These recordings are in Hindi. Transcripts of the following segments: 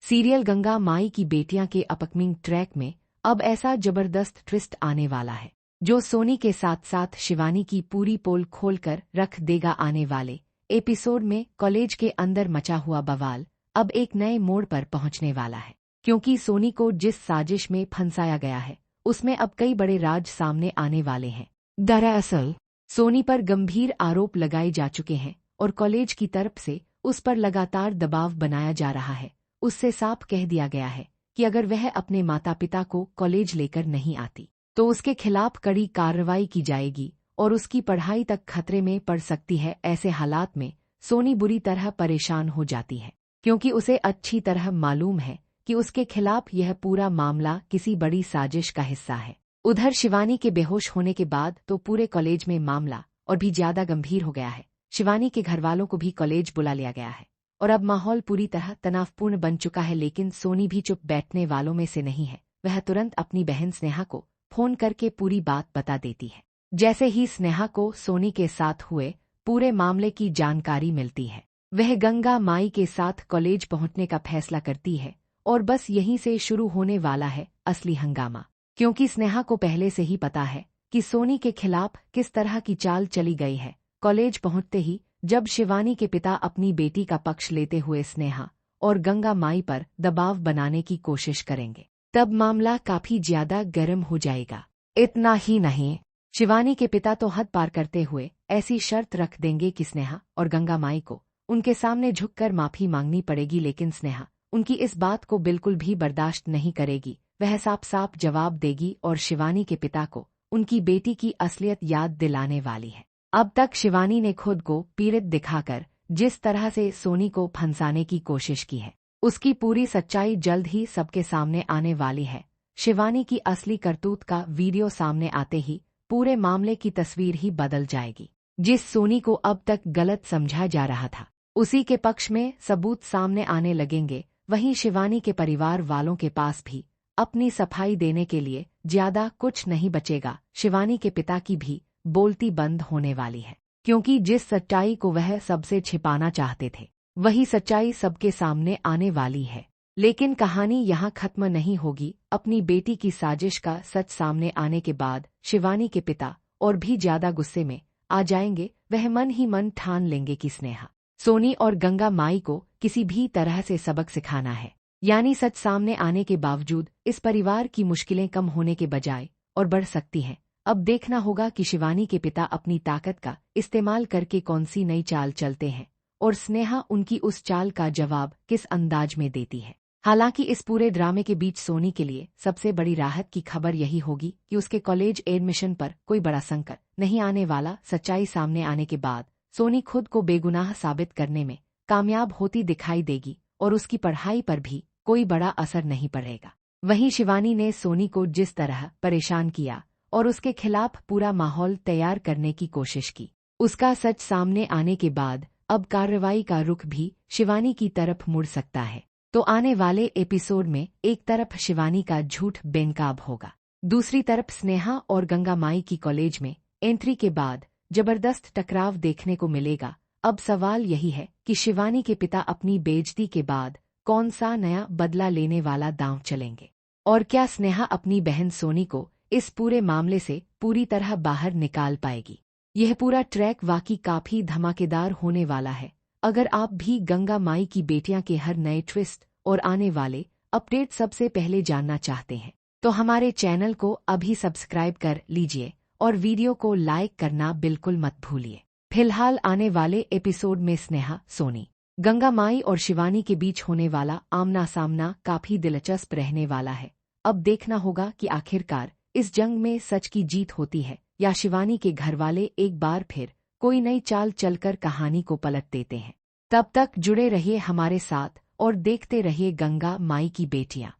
सीरियल गंगा माई की बेटियां के अपकमिंग ट्रैक में अब ऐसा जबरदस्त ट्विस्ट आने वाला है जो सोनी के साथ साथ शिवानी की पूरी पोल खोलकर रख देगा। आने वाले एपिसोड में कॉलेज के अंदर मचा हुआ बवाल अब एक नए मोड़ पर पहुंचने वाला है, क्योंकि सोनी को जिस साजिश में फंसाया गया है उसमें अब कई बड़े राज सामने आने वाले हैं। दरअसल सोनी पर गंभीर आरोप लगाए जा चुके हैं और कॉलेज की तरफ से उस पर लगातार दबाव बनाया जा रहा है। उससे साफ कह दिया गया है कि अगर वह अपने माता पिता को कॉलेज लेकर नहीं आती तो उसके खिलाफ कड़ी कार्रवाई की जाएगी और उसकी पढ़ाई तक खतरे में पड़ सकती है। ऐसे हालात में सोनी बुरी तरह परेशान हो जाती है, क्योंकि उसे अच्छी तरह मालूम है कि उसके खिलाफ यह पूरा मामला किसी बड़ी साजिश का हिस्सा है। उधर शिवानी के बेहोश होने के बाद तो पूरे कॉलेज में मामला और भी ज्यादा गंभीर हो गया है। शिवानी के घरवालों को भी कॉलेज बुला लिया गया है और अब माहौल पूरी तरह तनावपूर्ण बन चुका है। लेकिन सोनी भी चुप बैठने वालों में से नहीं है। वह तुरंत अपनी बहन स्नेहा को फोन करके पूरी बात बता देती है। जैसे ही स्नेहा को सोनी के साथ हुए पूरे मामले की जानकारी मिलती है, वह गंगा माई के साथ कॉलेज पहुंचने का फैसला करती है और बस यहीं से शुरू होने वाला है असली हंगामा, क्योंकि स्नेहा को पहले से ही पता है कि सोनी के खिलाफ किस तरह की चाल चली गई है। कॉलेज पहुंचते ही जब शिवानी के पिता अपनी बेटी का पक्ष लेते हुए स्नेहा और गंगा माई पर दबाव बनाने की कोशिश करेंगे, तब मामला काफी ज्यादा गर्म हो जाएगा। इतना ही नहीं, शिवानी के पिता तो हद पार करते हुए ऐसी शर्त रख देंगे कि स्नेहा और गंगा माई को उनके सामने झुककर माफी मांगनी पड़ेगी। लेकिन स्नेहा उनकी इस बात को बिल्कुल भी बर्दाश्त नहीं करेगी। वह साफ साफ जवाब देगी और शिवानी के पिता को उनकी बेटी की असलियत याद दिलाने वाली है। अब तक शिवानी ने खुद को पीड़ित दिखाकर जिस तरह से सोनी को फंसाने की कोशिश की है, उसकी पूरी सच्चाई जल्द ही सबके सामने आने वाली है। शिवानी की असली करतूत का वीडियो सामने आते ही पूरे मामले की तस्वीर ही बदल जाएगी। जिस सोनी को अब तक गलत समझा जा रहा था, उसी के पक्ष में सबूत सामने आने लगेंगे। वहीं शिवानी के परिवार वालों के पास भी अपनी सफाई देने के लिए ज्यादा कुछ नहीं बचेगा। शिवानी के पिता की भी बोलती बंद होने वाली है, क्योंकि जिस सच्चाई को वह सबसे छिपाना चाहते थे वही सच्चाई सबके सामने आने वाली है। लेकिन कहानी यहाँ खत्म नहीं होगी। अपनी बेटी की साजिश का सच सामने आने के बाद शिवानी के पिता और भी ज्यादा गुस्से में आ जाएंगे। वह मन ही मन ठान लेंगे कि स्नेहा, सोनी और गंगा माई को किसी भी तरह से सबक सिखाना है। यानी सच सामने आने के बावजूद इस परिवार की मुश्किलें कम होने के बजाय और बढ़ सकती हैं। अब देखना होगा कि शिवानी के पिता अपनी ताकत का इस्तेमाल करके कौन सी नई चाल चलते हैं और स्नेहा उनकी उस चाल का जवाब किस अंदाज में देती है। हालांकि इस पूरे ड्रामे के बीच सोनी के लिए सबसे बड़ी राहत की खबर यही होगी कि उसके कॉलेज एडमिशन पर कोई बड़ा संकट नहीं आने वाला। सच्चाई सामने आने के बाद सोनी खुद को बेगुनाह साबित करने में कामयाब होती दिखाई देगी और उसकी पढ़ाई पर भी कोई बड़ा असर नहीं पड़ेगा। वहीं शिवानी ने सोनी को जिस तरह परेशान किया और उसके खिलाफ पूरा माहौल तैयार करने की कोशिश की, उसका सच सामने आने के बाद अब कार्रवाई का रुख भी शिवानी की तरफ मुड़ सकता है। तो आने वाले एपिसोड में एक तरफ शिवानी का झूठ बेनकाब होगा, दूसरी तरफ स्नेहा और गंगा माई की कॉलेज में एंट्री के बाद जबरदस्त टकराव देखने को मिलेगा। अब सवाल यही है कि शिवानी के पिता अपनी बेइज्जती के बाद कौन सा नया बदला लेने वाला दांव चलेंगे और क्या स्नेहा अपनी बहन सोनी को इस पूरे मामले से पूरी तरह बाहर निकाल पाएगी। यह पूरा ट्रैक वाकई काफी धमाकेदार होने वाला है। अगर आप भी गंगा माई की बेटियां के हर नए ट्विस्ट और आने वाले अपडेट सबसे पहले जानना चाहते हैं तो हमारे चैनल को अभी सब्सक्राइब कर लीजिए और वीडियो को लाइक करना बिल्कुल मत भूलिए। फिलहाल आने वाले एपिसोड में स्नेहा, सोनी, गंगा माई और शिवानी के बीच होने वाला आमना सामना काफी दिलचस्प रहने वाला है। अब देखना होगा कि आखिरकार इस जंग में सच की जीत होती है या शिवानी के घरवाले एक बार फिर कोई नई चाल चलकर कहानी को पलट देते हैं। तब तक जुड़े रहिए हमारे साथ और देखते रहिए गंगा माई की बेटियां।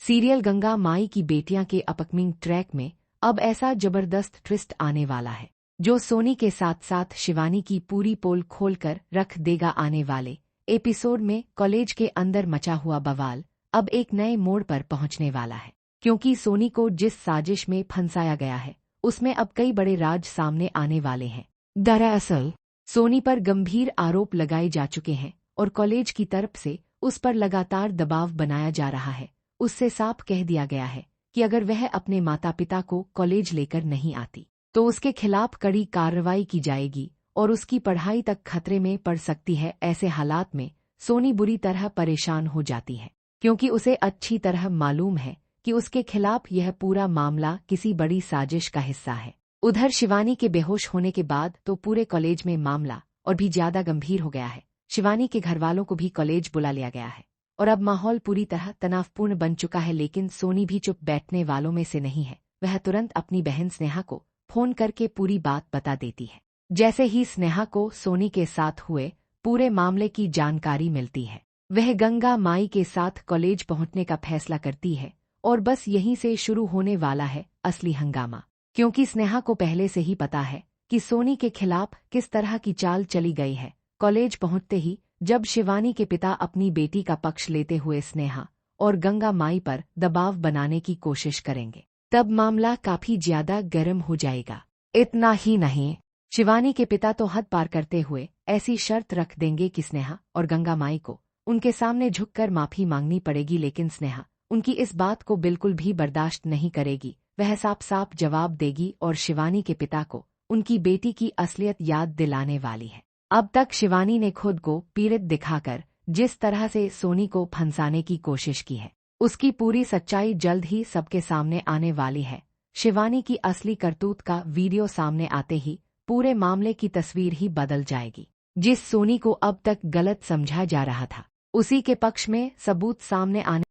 सीरियल गंगा माई की बेटियां के अपकमिंग ट्रैक में अब ऐसा जबरदस्त ट्विस्ट आने वाला है जो सोनी के साथ साथ शिवानी की पूरी पोल खोलकर रख देगा। आने वाले एपिसोड में कॉलेज के अंदर मचा हुआ बवाल अब एक नए मोड़ पर पहुंचने वाला है, क्योंकि सोनी को जिस साजिश में फंसाया गया है उसमें अब कई बड़े राज सामने आने वाले हैं। दरअसल सोनी पर गंभीर आरोप लगाए जा चुके हैं और कॉलेज की तरफ से उस पर लगातार दबाव बनाया जा रहा है। उससे साफ कह दिया गया है कि अगर वह अपने माता पिता को कॉलेज लेकर नहीं आती तो उसके खिलाफ कड़ी कार्रवाई की जाएगी और उसकी पढ़ाई तक खतरे में पड़ सकती है। ऐसे हालात में सोनी बुरी तरह परेशान हो जाती है, क्योंकि उसे अच्छी तरह मालूम है कि उसके खिलाफ यह पूरा मामला किसी बड़ी साजिश का हिस्सा है। उधर शिवानी के बेहोश होने के बाद तो पूरे कॉलेज में मामला और भी ज्यादा गंभीर हो गया है। शिवानी के घरवालों को भी कॉलेज बुला लिया गया है और अब माहौल पूरी तरह तनावपूर्ण बन चुका है। लेकिन सोनी भी चुप बैठने वालों में से नहीं है। वह तुरंत अपनी बहन स्नेहा को फोन करके पूरी बात बता देती है। जैसे ही स्नेहा को सोनी के साथ हुए पूरे मामले की जानकारी मिलती है, वह गंगा माई के साथ कॉलेज पहुंचने का फैसला करती है और बस यहीं से शुरू होने वाला है असली हंगामा, क्योंकि स्नेहा को पहले से ही पता है कि सोनी के खिलाफ किस तरह की चाल चली गई है। कॉलेज पहुंचते ही जब शिवानी के पिता अपनी बेटी का पक्ष लेते हुए स्नेहा और गंगा माई पर दबाव बनाने की कोशिश करेंगे, तब मामला काफी ज्यादा गर्म हो जाएगा। इतना ही नहीं, शिवानी के पिता तो हद पार करते हुए ऐसी शर्त रख देंगे कि स्नेहा और गंगा माई को उनके सामने झुककर माफी मांगनी पड़ेगी। लेकिन स्नेहा उनकी इस बात को बिल्कुल भी बर्दाश्त नहीं करेगी। वह साफ साफ जवाब देगी और शिवानी के पिता को उनकी बेटी की असलियत याद दिलाने वाली है। अब तक शिवानी ने खुद को पीड़ित दिखाकर जिस तरह से सोनी को फंसाने की कोशिश की है, उसकी पूरी सच्चाई जल्द ही सबके सामने आने वाली है। शिवानी की असली करतूत का वीडियो सामने आते ही पूरे मामले की तस्वीर ही बदल जाएगी। जिस सोनी को अब तक गलत समझा जा रहा था, उसी के पक्ष में सबूत सामने आने